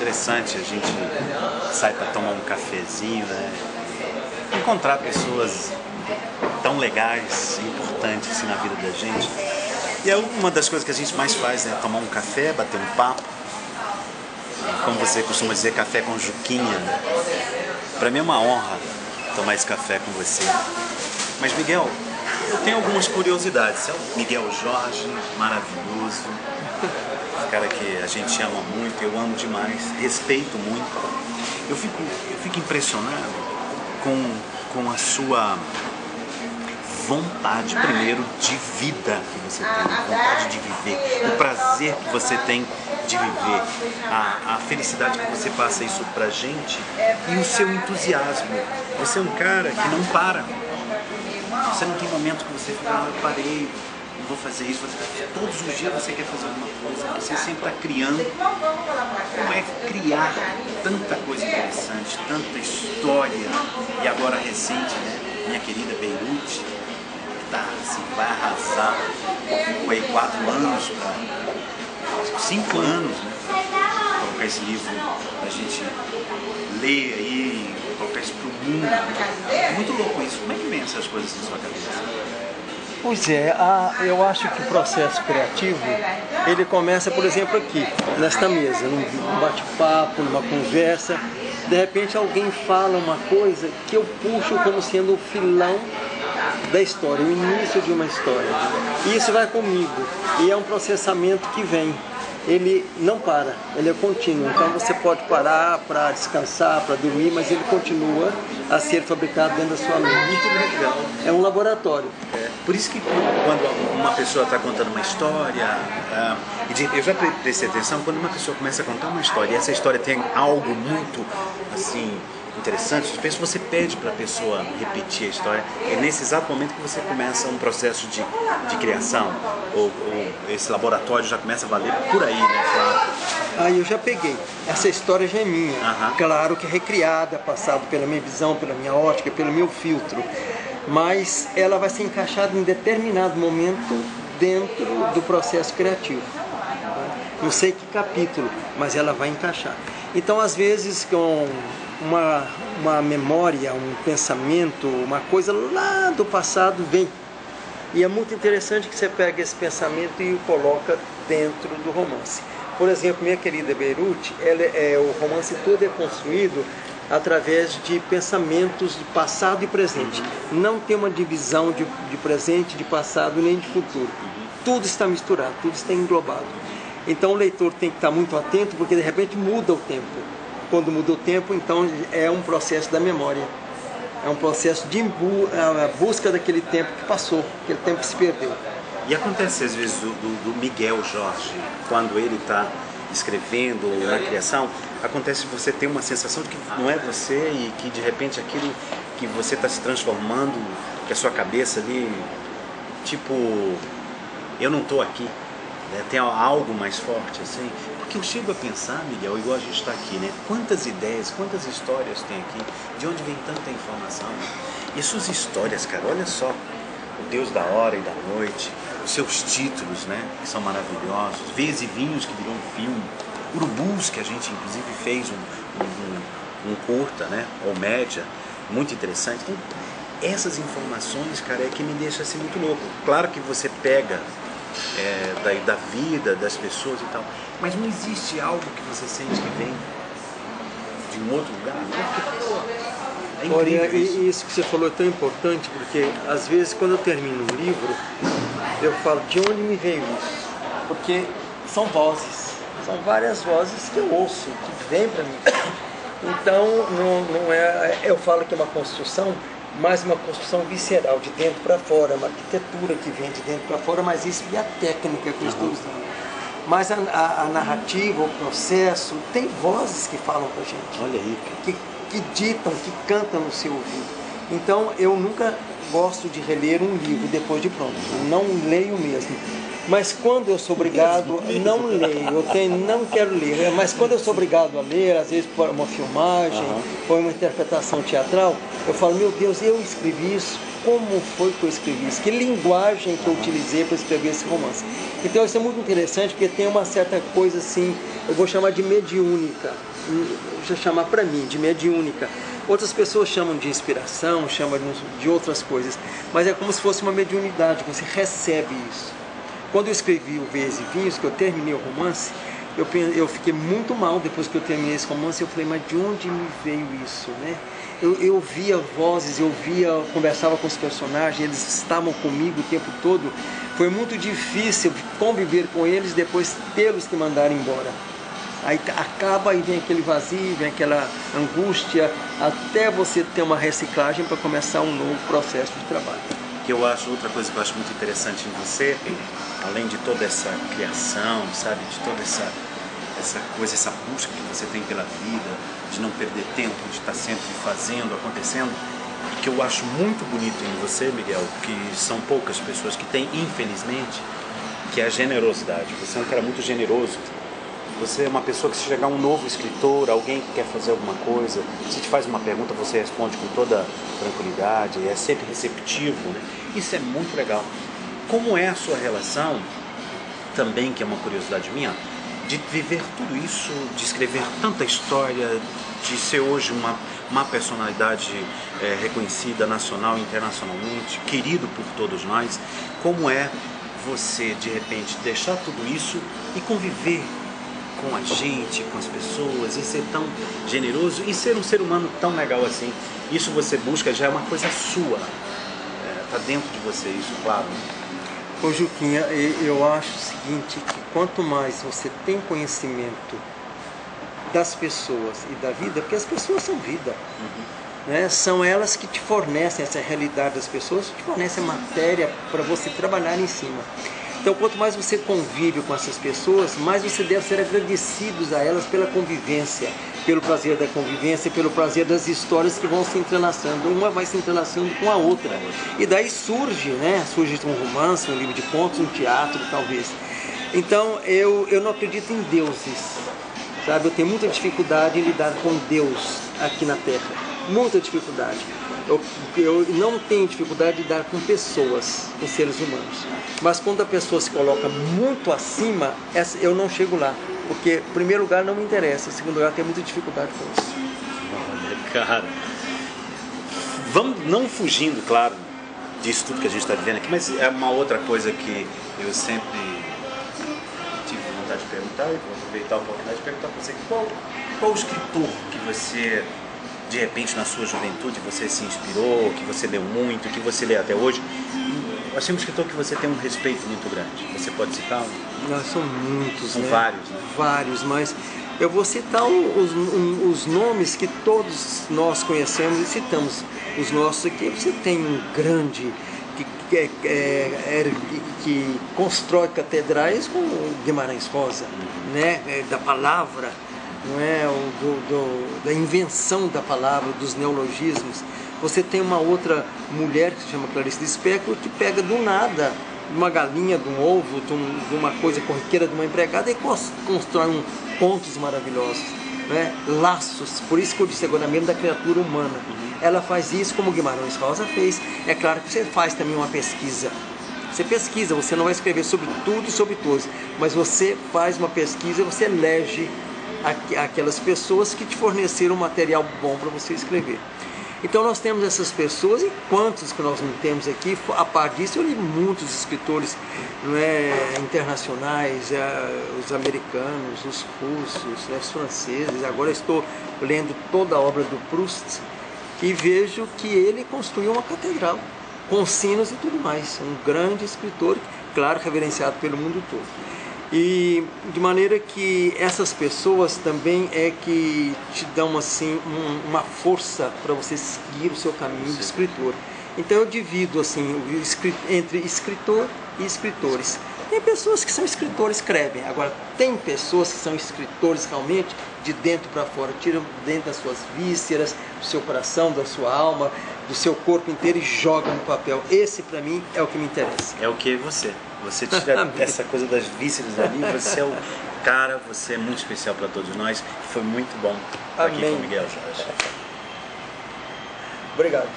interessante, a gente sai para tomar um cafezinho, né? Encontrar pessoas tão legais e importantes assim, na vida da gente. E é uma das coisas que a gente mais faz, né? Tomar um café, bater um papo. Como você costuma dizer, café com Juquinha. Para mim é uma honra tomar esse café com você. Mas Miguel, eu tenho algumas curiosidades. É o Miguel Jorge, maravilhoso. Um cara que a gente ama muito, eu amo demais, respeito muito. Eu fico impressionado com a sua vontade, primeiro, de vida que você tem, vontade de viver, o prazer que você tem de viver, a felicidade que você passa isso pra gente e o seu entusiasmo. Você é um cara que não para. Você não tem momento que você fica, eu parei, eu vou fazer isso, todos os dias você quer fazer alguma coisa, você sempre está criando. Como é criar tanta coisa interessante, tanta história, e agora recente, né? Minha querida Beirute, tá, assim, vai arrasar, foi 4 anos, 5 anos, né? Colocar esse livro pra gente ler aí, colocar isso pro mundo. É muito louco isso. Como é que vem essas coisas na sua cabeça? Pois é, eu acho que o processo criativo, ele começa, por exemplo, aqui, nesta mesa, num bate-papo, numa conversa. De repente alguém fala uma coisa que eu puxo como sendo o filão da história, o início de uma história. E isso vai comigo, e é um processamento que vem. Ele não para, ele é contínuo. Então você pode parar para descansar, para dormir, mas ele continua a ser fabricado dentro da sua mente. Muito legal. É um laboratório. Por isso que quando uma pessoa está contando uma história, eu já prestei atenção, quando uma pessoa começa a contar uma história e essa história tem algo muito assim interessante, você pede para a pessoa repetir a história, é nesse exato momento que você começa um processo de criação, ou esse laboratório já começa a valer por aí, né? Claro. Aí eu já peguei, essa história já é minha, claro que é recriada, passada pela minha visão, pela minha ótica, pelo meu filtro, mas ela vai ser encaixada em determinado momento dentro do processo criativo. Não sei que capítulo, mas ela vai encaixar. Então, às vezes, com uma memória, um pensamento, uma coisa lá do passado vem. E é muito interessante que você pega esse pensamento e o coloca dentro do romance. Por exemplo, Minha Querida Beirute, o romance todo é construído através de pensamentos de passado e presente. Não tem uma divisão de presente, de passado nem de futuro. Tudo está misturado, tudo está englobado. Então o leitor tem que estar muito atento, porque de repente muda o tempo. Quando muda o tempo, então é um processo da memória. É um processo de busca daquele tempo que passou, aquele tempo que se perdeu. E acontece às vezes do Miguel Jorge, quando ele está escrevendo na criação, acontece que você tem uma sensação de que não é você e que de repente aquilo que você está se transformando, que a sua cabeça ali, tipo, eu não estou aqui, né? Tem algo mais forte assim. Porque eu chego a pensar, Miguel, igual a gente está aqui, né? Quantas ideias, quantas histórias tem aqui, de onde vem tanta informação. E suas histórias, cara, olha só, o Deus da Hora e da Noite, os seus títulos, né, que são maravilhosos, Veias e Vinhos, que virou um filme, Urubus, que a gente inclusive fez um curta, né, ou média, muito interessante. Então, essas informações, cara, é que me deixa assim muito louco. Claro que você pega da vida, das pessoas e tal, mas não existe algo que você sente que vem de um outro lugar? É incrível. Olha, isso que você falou é tão importante, porque às vezes quando eu termino um livro, eu falo, de onde me veio isso? Porque são vozes, são várias vozes que eu ouço, que vêm para mim. Então, não é, eu falo que é uma construção, mais uma construção visceral, de dentro para fora, uma arquitetura que vem de dentro para fora, mas isso é a técnica que eu estou usando. Mas a narrativa, o processo, tem vozes que falam para a gente. Olha aí, que ditam, que cantam no seu ouvido. Então, eu nunca gosto de reler um livro depois de pronto. Eu não leio mesmo. Mas quando eu sou obrigado, não leio. Não quero ler. Mas quando eu sou obrigado a ler, às vezes por uma filmagem, por uma interpretação teatral, eu falo, meu Deus, eu escrevi isso. Como foi que eu escrevi isso? Que linguagem que eu utilizei para escrever esse romance? Então isso é muito interessante, porque tem uma certa coisa assim, eu vou chamar de mediúnica, vou chamar para mim de mediúnica. Outras pessoas chamam de inspiração, chamam de outras coisas, mas é como se fosse uma mediunidade, você recebe isso. Quando eu escrevi o Veias e Vinhos, que eu terminei o romance, eu fiquei muito mal depois que eu terminei esse romance. Eu falei, mas de onde me veio isso, né? Eu via vozes, conversava com os personagens, eles estavam comigo o tempo todo. Foi muito difícil conviver com eles, depois tê-los que mandar embora. Aí acaba e vem aquele vazio, vem aquela angústia, até você ter uma reciclagem para começar um novo processo de trabalho. Que eu acho, outra coisa que eu acho muito interessante em você, além de toda essa criação, sabe, de toda essa coisa, essa busca que você tem pela vida, de não perder tempo, de estar sempre fazendo, acontecendo, e que eu acho muito bonito em você, Miguel, que são poucas pessoas que têm, infelizmente, que é a generosidade. Você é um cara muito generoso. Você é uma pessoa que, se chegar um novo escritor, alguém que quer fazer alguma coisa, se te faz uma pergunta, você responde com toda tranquilidade, é sempre receptivo, né? Isso é muito legal. Como é a sua relação, também, que é uma curiosidade minha, de viver tudo isso, de escrever tanta história, de ser hoje uma personalidade reconhecida nacional e internacionalmente, querido por todos nós? Como é você, de repente, deixar tudo isso e conviver com a gente, com as pessoas, e ser tão generoso e ser um ser humano tão legal assim? Isso você busca, já é uma coisa sua, está dentro de você isso, claro, né? Ô Juquinha, eu acho o seguinte, que quanto mais você tem conhecimento das pessoas e da vida, porque as pessoas são vida, né? São elas que te fornecem essa realidade das pessoas, te fornecem a matéria para você trabalhar em cima. Então, quanto mais você convive com essas pessoas, mais você deve ser agradecidos a elas pela convivência, pelo prazer da convivência, pelo prazer das histórias que vão se entrelaçando. Uma vai se entrelaçando com a outra. E daí surge, né? Surge um romance, um livro de contos, um teatro, talvez. Então, eu não acredito em deuses, sabe? Eu tenho muita dificuldade em lidar com Deus aqui na Terra. Muita dificuldade. Eu não tenho dificuldade de lidar com pessoas, com seres humanos. Mas quando a pessoa se coloca muito acima, eu não chego lá. Porque, em primeiro lugar, não me interessa. Em segundo lugar, eu tenho muita dificuldade com isso. Olha, cara, vamos não fugindo, claro, disso tudo que a gente está vivendo aqui, mas é uma outra coisa que eu sempre tive vontade de perguntar, e vou aproveitar a oportunidade de perguntar para você, qual o escritor que você, de repente, na sua juventude, você se inspirou, que você leu muito, que você lê até hoje? Assim, um escritor que você tem um respeito muito grande. Você pode citar um? São muitos, São né? vários, né? Vários, mas eu vou citar os nomes que todos nós conhecemos e citamos os nossos aqui. Você tem um grande que constrói catedrais com Guimarães Rosa, né? Da palavra, não é? Da invenção da palavra, dos neologismos. Você tem uma outra mulher que se chama Clarice Lispector, que pega do nada uma galinha, de um ovo, de uma coisa corriqueira de uma empregada e constrói contos maravilhosos, né? Laços. Por isso que eu disse agora mesmo da criatura humana. Ela faz isso como Guimarães Rosa fez. É claro que você faz também uma pesquisa. Você pesquisa, você não vai escrever sobre tudo e sobre todos, mas você faz uma pesquisa, você elege aquelas pessoas que te forneceram material bom para você escrever. Então nós temos essas pessoas, e quantos que nós não temos aqui. A par disso, eu li muitos escritores, não é, internacionais, os americanos, os russos, né, os franceses. Agora estou lendo toda a obra do Proust e vejo que ele construiu uma catedral com sinos e tudo mais. Um grande escritor, claro, reverenciado pelo mundo todo. E de maneira que essas pessoas também é que te dão assim uma força para você seguir o seu caminho de escritor. Então eu divido assim entre escritor e escritores. Tem pessoas que são escritores, escrevem. Agora tem pessoas que são escritores realmente de dentro para fora, tiram dentro das suas vísceras, do seu coração, da sua alma, do seu corpo inteiro e jogam no papel. Esse para mim é o que me interessa. É o que você. Você tira essa coisa das vísceras ali, você é o cara, você é muito especial para todos nós. Foi muito bom estar aqui com o Miguel Jorge. Obrigado.